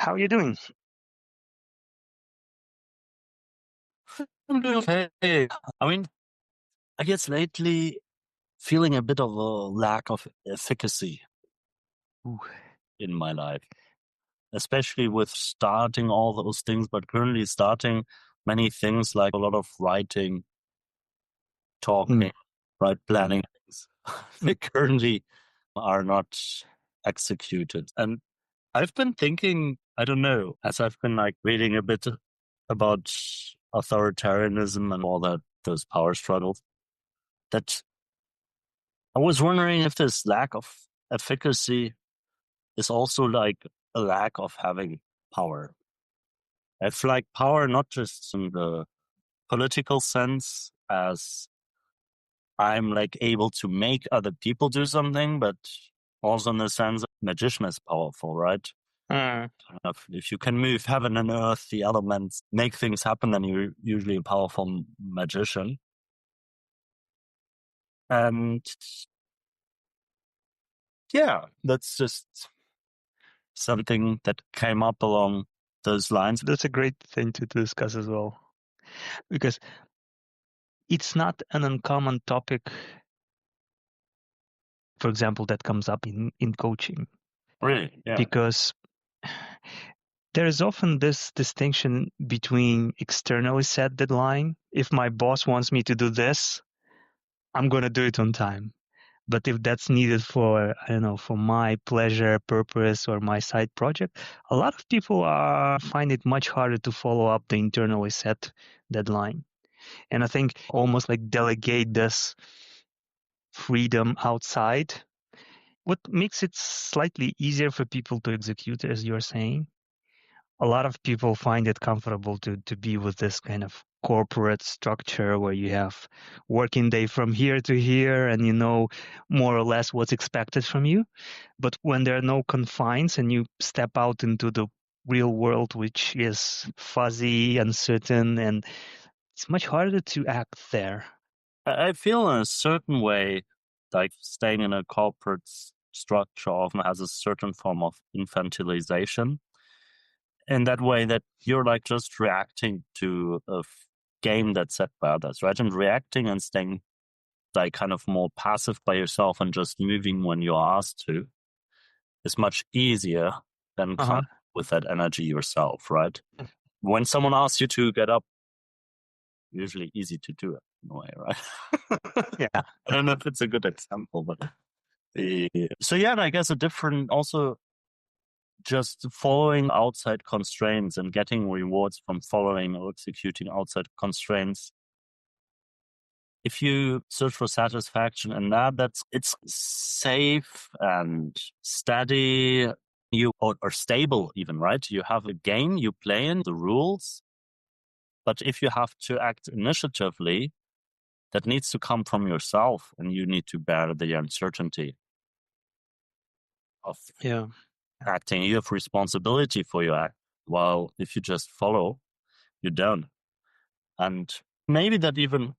How are you doing? I'm doing okay. I mean, I guess lately feeling a bit of a lack of efficacy Ooh. in my life, especially with starting all those things, but currently starting many things like a lot of writing, talking, right, planning things. They currently are not executed. And I've been thinking, I don't know, as I've been like reading a bit about authoritarianism and all that, those power struggles, that I was wondering if this lack of efficacy is also like a lack of having power. It's like power, not just in the political sense as I'm like able to make other people do something, but also in the sense that magician is powerful, right? If you can move heaven and earth, the elements, make things happen, then you're usually a powerful magician. And yeah, that's just something that came up along those lines. That's a great thing to discuss as well, because it's not an uncommon topic, for example, that comes up in coaching. Really? Yeah. Because there is often this distinction between externally set deadline. If my boss wants me to do this, I'm going to do it on time. But if that's needed for, I don't know, for my pleasure, purpose, or my side project, a lot of people find it much harder to follow up the internally set deadline. And I think almost like delegate this freedom outside. What makes it slightly easier for people to execute, as you're saying, a lot of people find it comfortable to be with this kind of corporate structure where you have working day from here to here and you know more or less what's expected from you. But when there are no confines and you step out into the real world, which is fuzzy, uncertain, and it's much harder to act there. I feel in a certain way, like staying in a corporate structure often has a certain form of infantilization. In that way that you're like just reacting to a game that's set by others, right? And reacting and staying like kind of more passive by yourself and just moving when you're asked to is much easier than come with that energy yourself, right? When someone asks you to get up, usually easy to do it in a way, right? Yeah. I don't know if it's a good example, but so yeah, I guess a different also just following outside constraints and getting rewards from following or executing outside constraints. If you search for satisfaction in that, it's safe and steady, or stable even, right? You have a game, you play in the rules, but if you have to act initiatively, that needs to come from yourself, and you need to bear the uncertainty of acting. You have responsibility for your act. While if you just follow, you don't. And maybe that even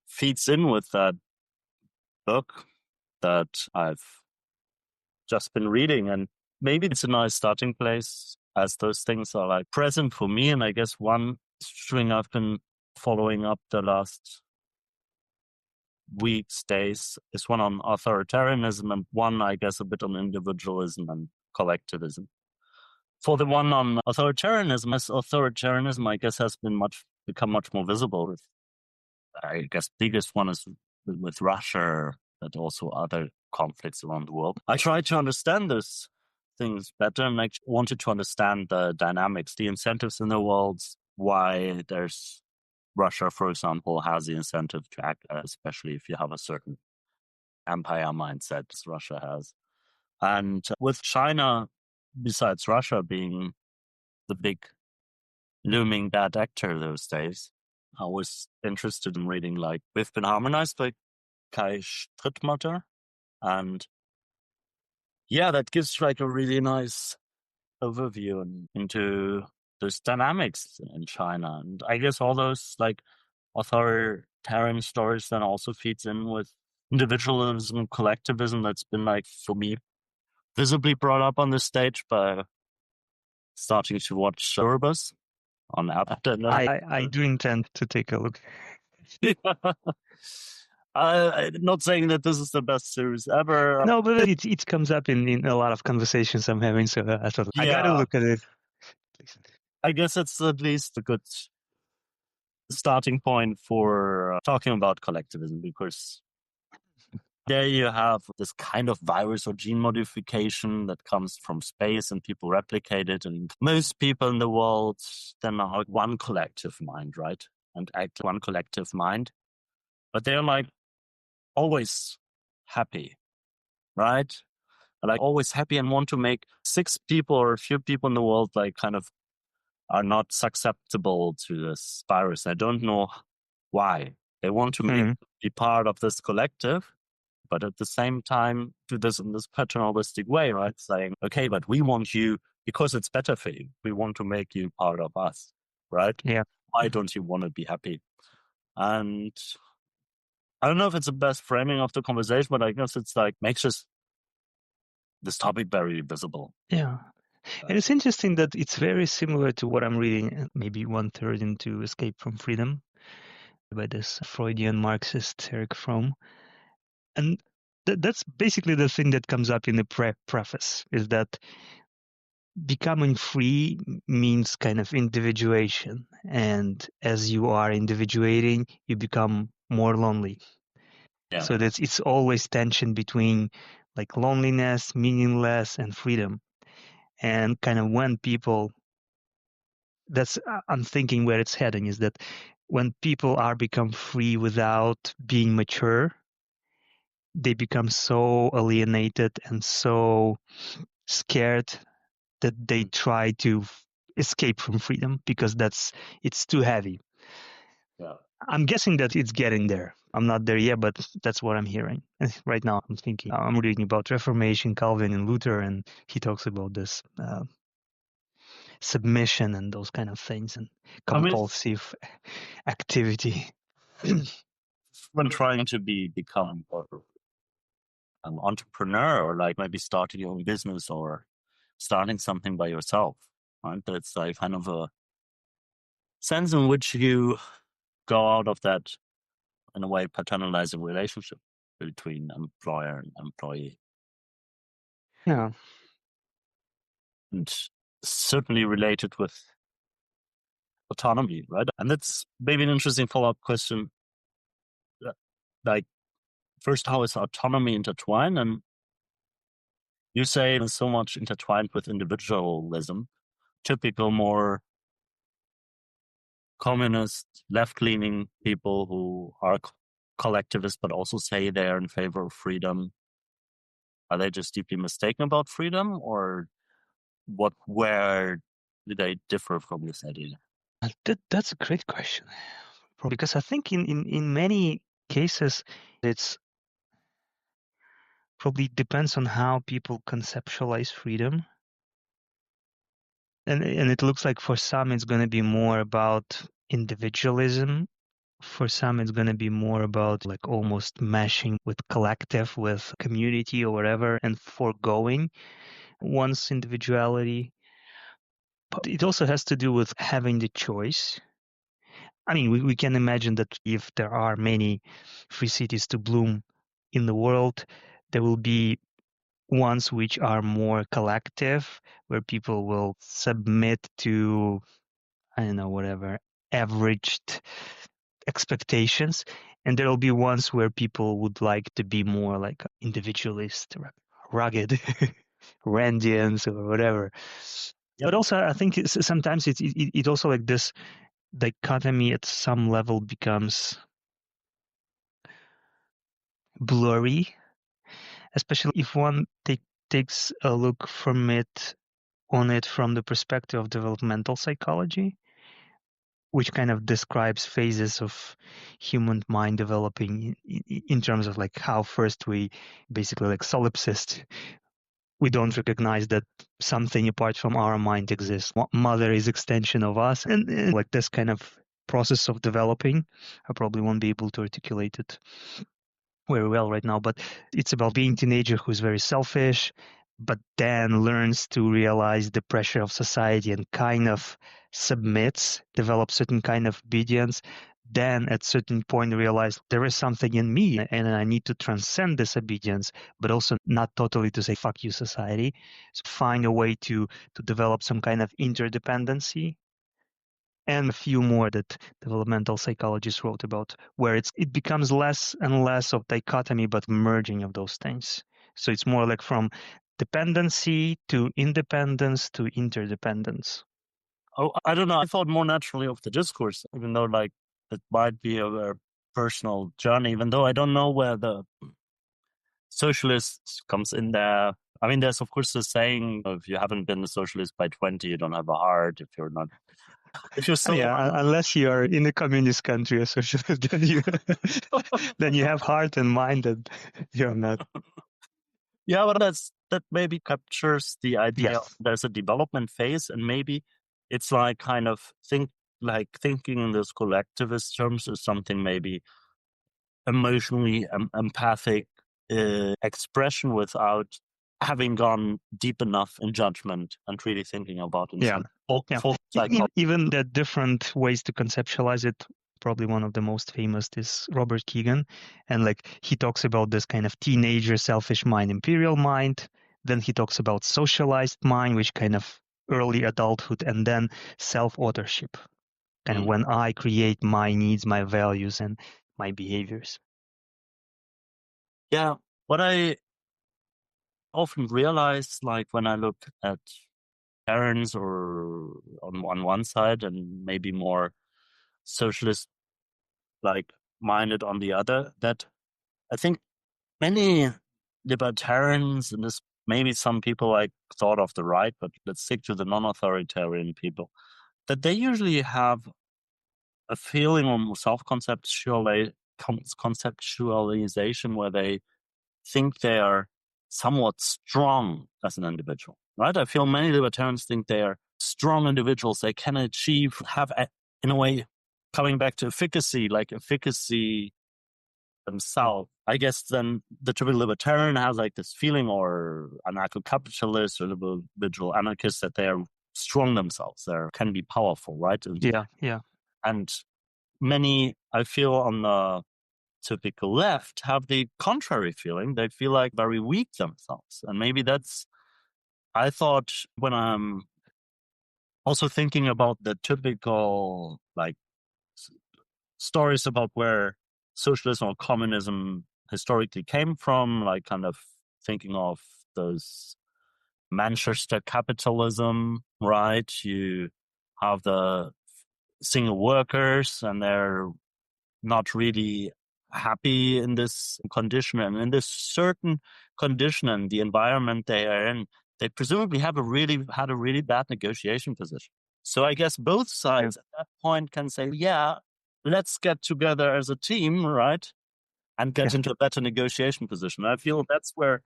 feeds in with that book that I've just been reading. And maybe it's a nice starting place as those things are like present for me. And I guess one string I've been following up the last weeks, days, is one on authoritarianism and one, I guess, a bit on individualism and collectivism. For the one on authoritarianism, I guess, has become much more visible. I guess biggest one is with Russia, but also other conflicts around the world. I try to understand those things better, and I wanted to understand the dynamics, the incentives in the world, why there's Russia, for example, has the incentive to act, especially if you have a certain empire mindset as Russia has. And with China, besides Russia being the big looming bad actor those days, I was interested in reading like We've Been Harmonized by Kai Strittmatter. And yeah, that gives like a really nice overview into those dynamics in China. And I guess all those like authoritarian stories then also feeds in with individualism, collectivism that's been like, for me, visibly brought up on the stage by starting to watch Urbus on Apple. I do intend to take a look. I'm not saying that this is the best series ever. No, but it comes up in a lot of conversations I'm having, so I thought I gotta look at it. I guess it's at least a good starting point for talking about collectivism, because there you have this kind of virus or gene modification that comes from space and people replicate it. And most people in the world then are one collective mind, right? And act one collective mind. But they're like always happy, right? Like always happy and want to make 6 people or a few people in the world like kind of are not susceptible to this virus. I don't know why. They want to be part of this collective, but at the same time do this in this paternalistic way, right? Saying, okay, but we want you because it's better for you. We want to make you part of us, right? Yeah. Why don't you want to be happy? And I don't know if it's the best framing of the conversation, but I guess it's like makes this topic very visible. Yeah. And it's interesting that it's very similar to what I'm reading, maybe 1/3 into Escape from Freedom by this Freudian Marxist Eric Fromm. And that's basically the thing that comes up in the preface, is that becoming free means kind of individuation. And as you are individuating, you become more lonely. Yeah. So it's always tension between like loneliness, meaningless, and freedom. And kind of when people, I'm thinking where it's heading is that when people are become free without being mature, they become so alienated and so scared that they try to escape from freedom because it's too heavy. Yeah. I'm guessing that it's getting there. I'm not there yet, but that's what I'm hearing. Right now, I'm thinking, I'm reading about Reformation, Calvin and Luther, and he talks about this submission and those kind of things and compulsive activity. When trying to become an entrepreneur, or like maybe starting your own business or starting something by yourself, right? That's like kind of a sense in which you go out of that, in a way, paternalizing relationship between employer and employee. Yeah. And certainly related with autonomy, right? And that's maybe an interesting follow-up question. Like, first, how is autonomy intertwined? And you say it's so much intertwined with individualism, typical more communist, left-leaning people who are collectivists, but also say they're in favor of freedom. Are they just deeply mistaken about freedom, or where do they differ from this idea? That's a great question, because I think in many cases it's probably depends on how people conceptualize freedom. And it looks like for some it's going to be more about individualism. For some it's going to be more about like almost meshing with collective, with community or whatever, and foregoing one's individuality. But it also has to do with having the choice. I mean, we can imagine that if there are many free cities to bloom in the world, there will be ones which are more collective, where people will submit to, I don't know, whatever, averaged expectations. And there will be ones where people would like to be more like individualist, rugged, Randians or whatever. Yep. But also, I think sometimes it also like this dichotomy at some level becomes blurry, especially if one takes a look from it from the perspective of developmental psychology, which kind of describes phases of human mind developing in terms of like how first we basically like solipsist. We don't recognize that something apart from our mind exists. Mother is extension of us, and like this kind of process of developing. I probably won't be able to articulate it very well right now, but it's about being a teenager who's very selfish, but then learns to realize the pressure of society and kind of submits, develops certain kind of obedience, then at certain point realize there is something in me and I need to transcend this obedience, but also not totally to say fuck you society. So find a way to develop some kind of interdependency, and a few more that developmental psychologists wrote about, where it becomes less and less of dichotomy, but merging of those things. So it's more like from dependency to independence to interdependence. Oh, I don't know. I thought more naturally of the discourse, even though like it might be a very personal journey, even though I don't know where the socialist comes in there. I mean, there's of course the saying, if you haven't been a socialist by 20, you don't have a heart. If you're so, Yeah, unless you are in a communist country or socialist, then you have heart and mind that you're not. yeah, but that maybe captures the idea. Yes. There's a development phase, and maybe it's like kind of thinking in those collectivist terms is something maybe emotionally empathic expression without having gone deep enough in judgment and really thinking about it. Yeah. Even the different ways to conceptualize it. Probably one of the most famous is Robert Keegan, and like he talks about this kind of teenager selfish mind, imperial mind. Then he talks about socialized mind, which kind of early adulthood, and then self-authorship, kind of when I create my needs, my values, and my behaviors. Yeah, what I often realize, like when I look at parents or on one side and maybe more socialist like minded on the other, that I think many libertarians, and this maybe some people like thought of the right, but let's stick to the non-authoritarian people, that they usually have a feeling on conceptualization where they think they are somewhat strong as an individual, right? I feel many libertarians think they are strong individuals. They can in a way, coming back to efficacy, like efficacy themselves. I guess then the typical libertarian has like this feeling, or anarcho-capitalist or liberal anarchist, that they are strong themselves. They can be powerful, right? Yeah. And many, I feel, on the typical left have the contrary feeling. They feel like very weak themselves. And maybe I thought when I'm also thinking about the typical like stories about where socialism or communism historically came from, like kind of thinking of those Manchester capitalism, right? You have the single workers and they're not really happy in this condition, and in this certain condition and the environment they are in, they presumably had a really bad negotiation position. So I guess both sides at that point can say, yeah, let's get together as a team, right? And get into a better negotiation position. I feel that's where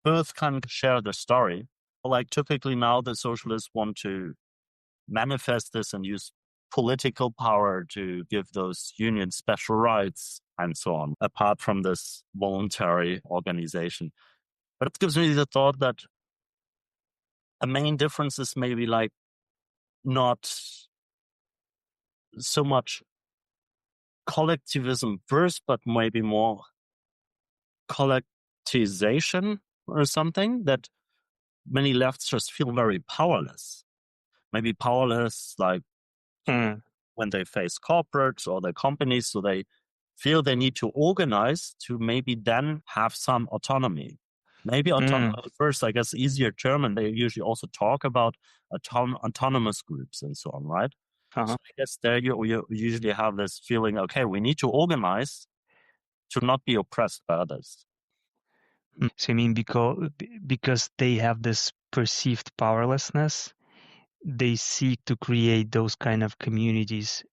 both can share the story. Like typically now the socialists want to manifest this and use political power to give those unions special rights and so on, apart from this voluntary organization. But it gives me the thought that a main difference is maybe like not so much collectivism first, but maybe more collectivization or something, that many lefts just feel very powerless. Maybe powerless, like when they face corporates or their companies, so they feel they need to organize to maybe then have some autonomy. Maybe autonomy first, I guess, easier term, and they usually also talk about autonomous groups and so on, right? So I guess there you usually have this feeling, okay, we need to organize to not be oppressed by others. So you mean because they have this perceived powerlessness, they seek to create those kind of communities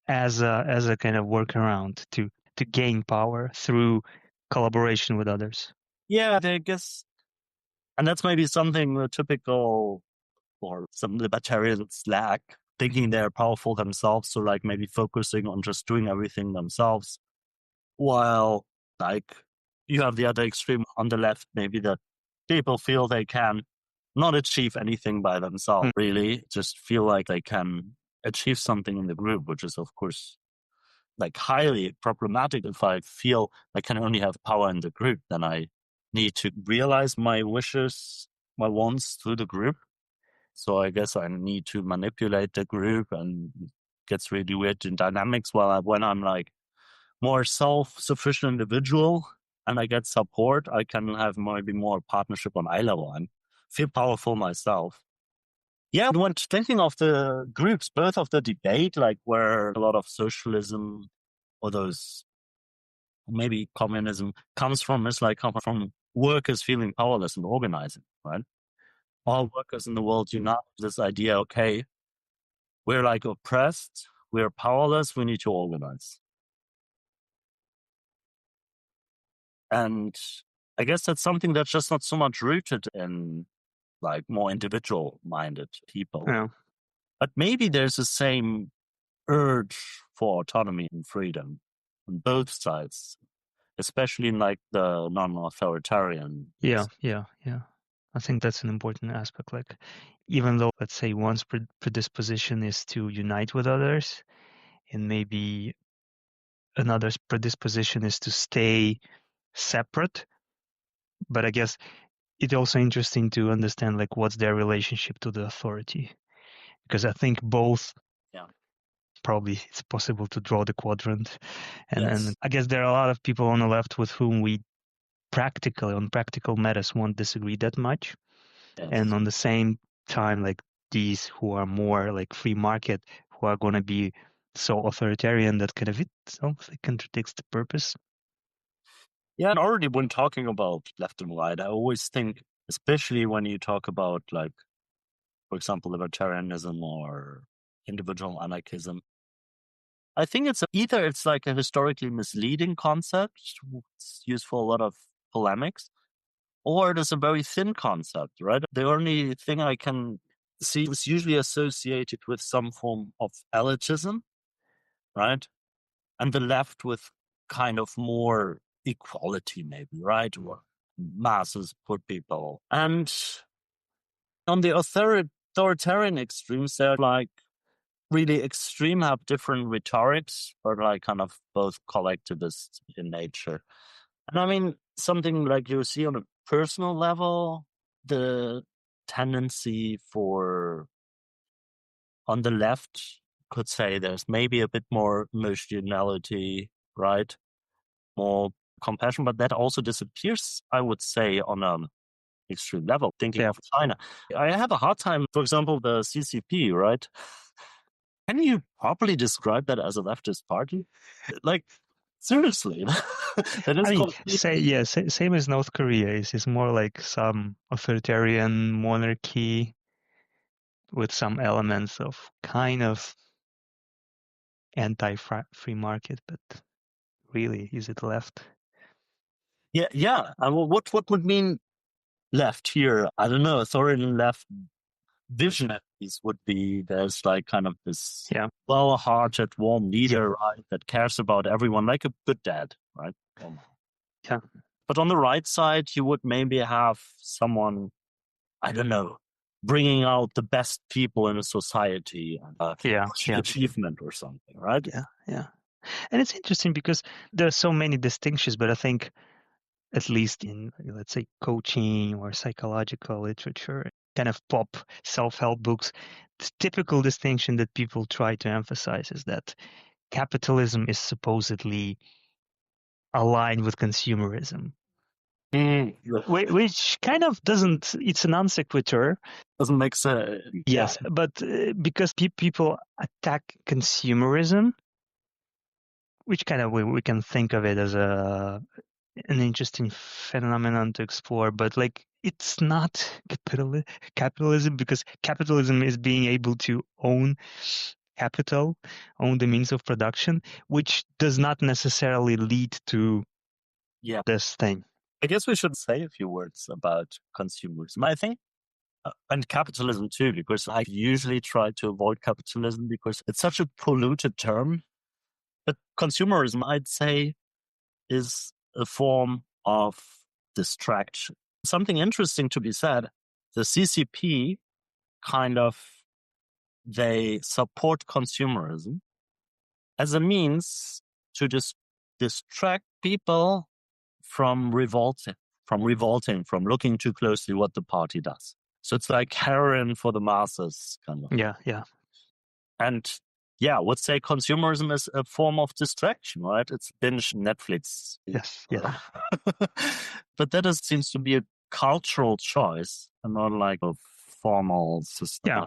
as a kind of workaround to gain power through collaboration with others. Yeah, I guess, and that's maybe something typical or some libertarians lack, thinking they're powerful themselves, so like maybe focusing on just doing everything themselves, while like you have the other extreme on the left, maybe that people feel they can not achieve anything by themselves, really, just feel like they can achieve something in the group, which is, of course, like highly problematic. If I feel I can only have power in the group, then I need to realize my wishes, my wants through the group. So I guess I need to manipulate the group, and it gets really weird in dynamics. When I'm like more self-sufficient individual and I get support, I can have maybe more partnership on eye level and feel powerful myself. Yeah, when thinking of the groups, both of the debate, like where a lot of socialism or those maybe communism comes from, is like come from workers feeling powerless and organizing, right? All workers in the world unite this idea, okay, we're like oppressed, we're powerless, we need to organize. And I guess that's something that's just not so much rooted in like more individual minded people. Yeah. But maybe there's the same urge for autonomy and freedom on both sides, especially in like the non-authoritarian. Yeah. I think that's an important aspect. Like, even though, let's say, one's predisposition is to unite with others, and maybe another's predisposition is to stay separate, but I guess it's also interesting to understand like what's their relationship to the authority, because I think both. Yeah. Probably it's possible to draw the quadrant, and Yes. I guess there are a lot of people on the left with whom we on practical matters won't disagree that much. Yes. And on the same time, like these who are more like free market, who are going to be so authoritarian that kind of it like contradicts the purpose. Yeah, and already when talking about left and right, I always think, especially when you talk about like, for example, libertarianism or individual anarchism, I think it's like a historically misleading concept. It's used for a lot of polemics, or it is a very thin concept, right? The only thing I can see is usually associated with some form of elitism, right? And the left with kind of more equality, maybe, right? Or masses, poor people. And on the authoritarian extremes, they're like really extreme, have different rhetorics, but like kind of both collectivist in nature. And I mean, something like you see on a personal level, the tendency for on the left could say there's maybe a bit more emotionality, right? More compassion, but that also disappears, I would say, on an extreme level. Thinking of China, I have a hard time, for example, the CCP, right? Can you properly describe that as a leftist party? Like, seriously, that is completely... Same as North Korea. It's more like some authoritarian monarchy with some elements of kind of anti-free market, but really, is it left? Yeah. What would mean left here? I don't know. Authoritarian left vision at least would be there's like kind of this well-hearted, warm leader, right, that cares about everyone, like a good dad, right? Yeah. But on the right side, you would maybe have someone, I don't know, bringing out the best people in a society, achievement or something, right? Yeah. And it's interesting because there are so many distinctions, but I think at least in, let's say, coaching or psychological literature, kind of pop self-help books, the typical distinction that people try to emphasize is that capitalism is supposedly aligned with consumerism. Which kind of doesn't, it's a non sequitur. Doesn't make sense. Yes, but because people attack consumerism, which kind of we can think of it as an interesting phenomenon to explore, but like it's not capitalism, because capitalism is being able to own capital, own the means of production, which does not necessarily lead to this thing. I guess we should say a few words about consumerism. I think, and capitalism too, because I usually try to avoid capitalism because it's such a polluted term. But consumerism, I'd say, is a form of distraction. Something interesting to be said, the CCP they support consumerism as a means to distract people from revolting, from looking too closely what the party does. So it's like heroin for the masses, kind of. Yeah. And I would say consumerism is a form of distraction, right? It's binge Netflix. Yes, yeah. But that seems to be a cultural choice and not like a formal system. Yeah.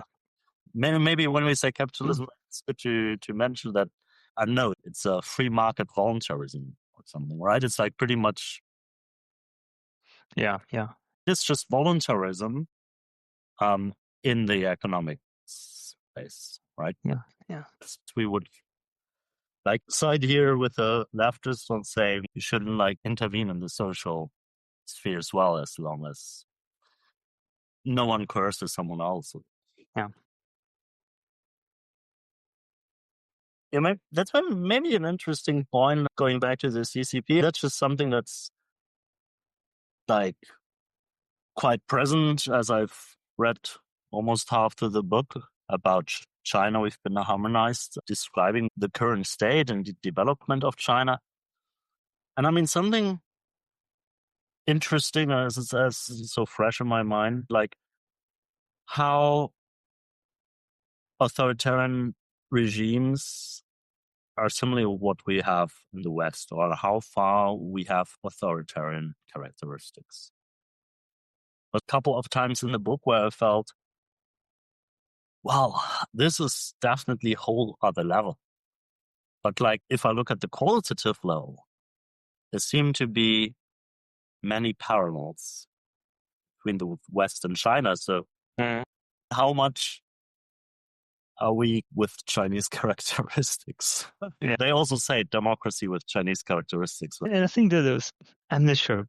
Maybe when we say capitalism, it's good to mention that I know it's a free market voluntarism or something, right? It's like pretty much. Yeah. It's just voluntarism in the economic space, right? Yeah. We would like side here with the leftists on saying you shouldn't like intervene in the social sphere as well, as long as no one curses someone else. Yeah. That's maybe an interesting point going back to the CCP. That's just something that's like quite present, as I've read almost half to the book about China. We've been harmonized, describing the current state and the development of China. And I mean, something interesting as so fresh in my mind, like how authoritarian regimes are similar to what we have in the West, or how far we have authoritarian characteristics. A couple of times in the book where I felt, well, this is definitely a whole other level. But like, if I look at the qualitative level, there seem to be many parallels between the West and China. So how much are we with Chinese characteristics? Yeah. They also say democracy with Chinese characteristics. And I think that I'm not sure.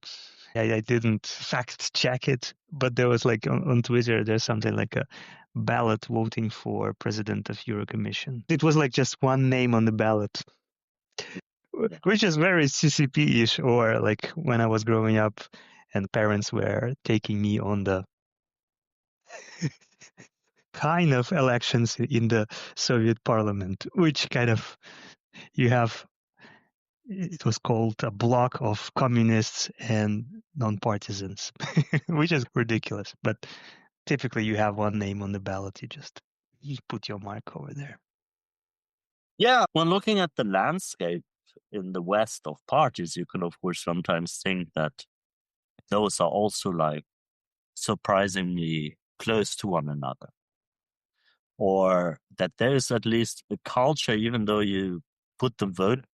I didn't fact check it, but there was like on Twitter, there's something like a ballot voting for president of Eurocommission. It was like just one name on the ballot, which is very CCP-ish, or like when I was growing up and parents were taking me on the kind of elections in the Soviet parliament, which kind of it was called a bloc of communists and non-partisans, which is ridiculous. But typically you have one name on the ballot. You put your mark over there. Yeah, when looking at the landscape in the West of parties, you can, of course, sometimes think that those are also like surprisingly close to one another. Or that there is at least a culture, even though you put the vote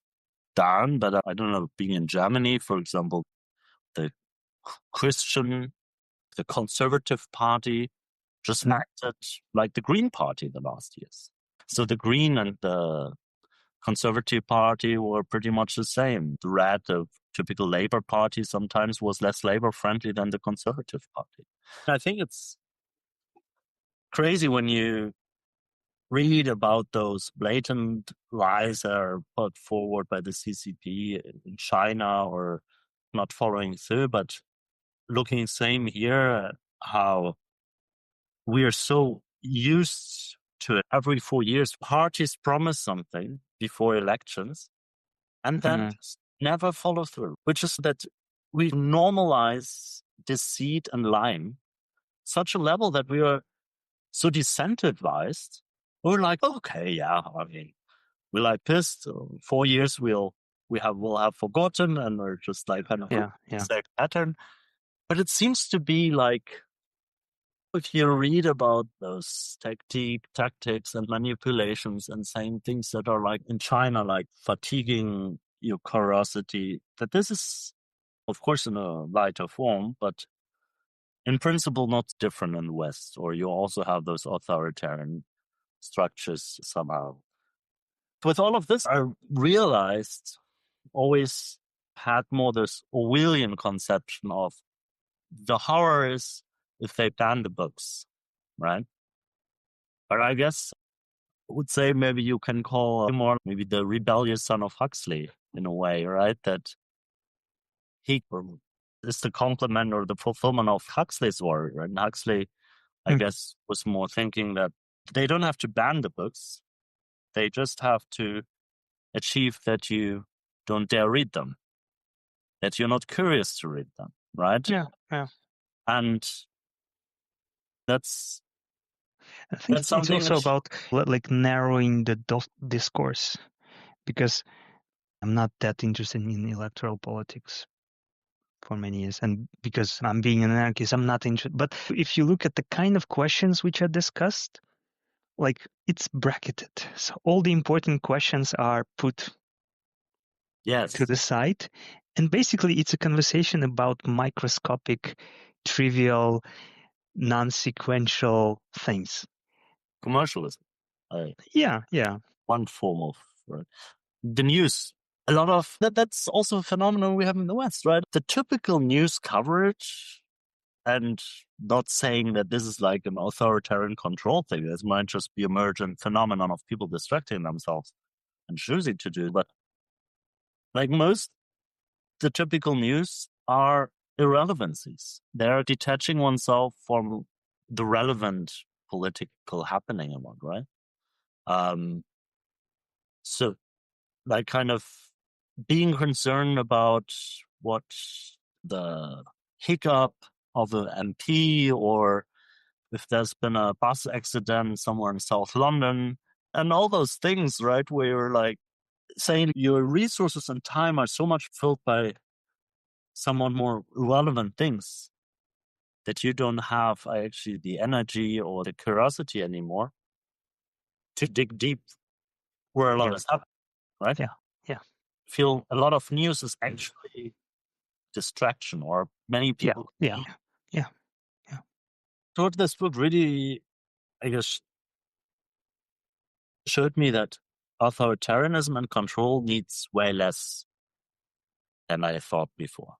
down. But I don't know, being in Germany, for example, the Conservative Party just acted like the Green Party the last years. So the Green and the Conservative Party were pretty much the same. The red, the typical Labour Party, sometimes was less Labour-friendly than the Conservative Party. I think it's crazy when you read about those blatant lies that are put forward by the CCP in China, or not following through, but looking same here, how we are so used to it. Every 4 years, parties promise something before elections and then just never follow through, which is that we normalize deceit and lying such a level that we are so decentralized. We're like, okay, yeah, I mean, we're like pissed. 4 years we'll have forgotten, and we're just like kind of the same pattern. But it seems to be like, if you read about those tactics and manipulations and saying things that are like in China, like fatiguing your curiosity, that this is, of course, in a lighter form, but in principle, not different in the West. Or you also have those authoritarian structures somehow. With all of this, I realized, always had more this Orwellian conception of the horror is if they ban the books, right? But I guess I would say maybe you can call more maybe the rebellious son of Huxley in a way, right? That he is the complement or the fulfillment of Huxley's work. Right? And Huxley, I guess, was more thinking that they don't have to ban the books. They just have to achieve that you don't dare read them, that you're not curious to read them, right? Yeah. And that's I think it's also about like narrowing the discourse, because I'm not that interested in electoral politics for many years, and because I'm being an anarchist, I'm not interested. But if you look at the kind of questions which are discussed, like it's bracketed, so all the important questions are put to the side, and basically it's a conversation about microscopic, trivial, non-sequential things. Commercialism. Yeah. One form of the news. A lot of that's also a phenomenon we have in the West, right? The typical news coverage, and not saying that this is like an authoritarian control thing. This might just be emergent phenomenon of people distracting themselves and choosing to do. But like the typical news are irrelevancies. They're detaching oneself from the relevant political happening in one, right? So like kind of being concerned about what the hiccup of an MP, or if there's been a bus accident somewhere in South London, and all those things, right? Where you're like saying your resources and time are so much filled by somewhat more relevant things that you don't have actually the energy or the curiosity anymore to dig deep where a lot is happening, right? Yeah. Feel a lot of news is actually distraction, or many people. Yeah. So this book really, I guess, showed me that authoritarianism and control needs way less than I thought before.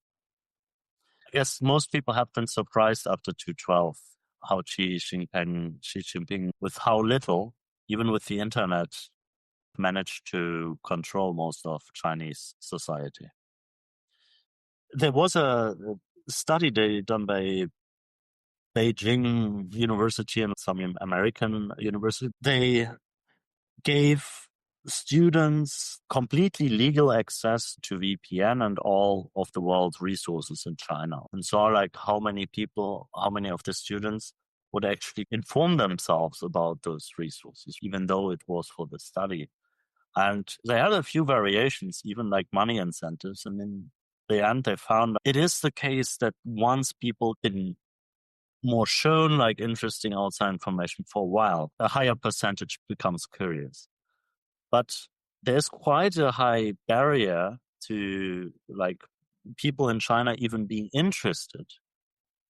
I guess most people have been surprised after 2012 how Xi Jinping, with how little, even with the internet, managed to control most of Chinese society. There was a study done by Beijing University and some American university. They gave students completely legal access to VPN and all of the world's resources in China, and saw like how many of the students would actually inform themselves about those resources, even though it was for the study. And they had a few variations, even like money incentives. And in the end, they found it is the case that once people been more shown like interesting outside information for a while, a higher percentage becomes curious. But there's quite a high barrier to like people in China even being interested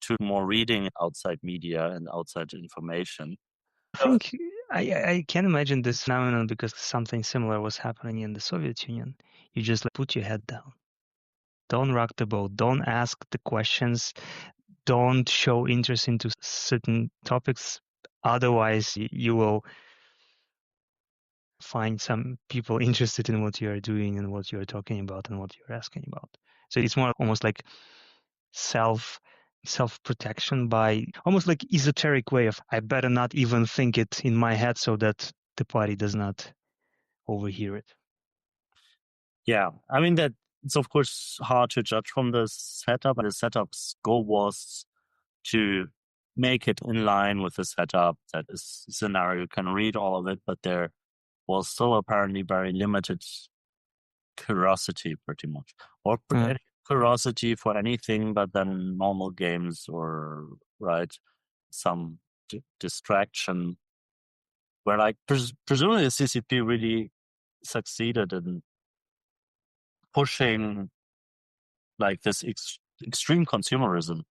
to more reading outside media and outside information. I think I can imagine this phenomenon because something similar was happening in the Soviet Union. You just like, put your head down. Don't rock the boat. Don't ask the questions. Don't show interest into certain topics. Otherwise, you will find some people interested in what you are doing and what you're talking about and what you're asking about. So it's more almost like self-protection by almost like esoteric way of I better not even think it in my head so that the party does not overhear it. Yeah, I mean that it's of course hard to judge from the setup. The setup's goal was to make it in line with the setup that is scenario. You can read all of it, but there was still apparently very limited curiosity pretty much, or curiosity for anything but then normal games or some distraction where like presumably the CCP really succeeded in pushing like this extreme consumerism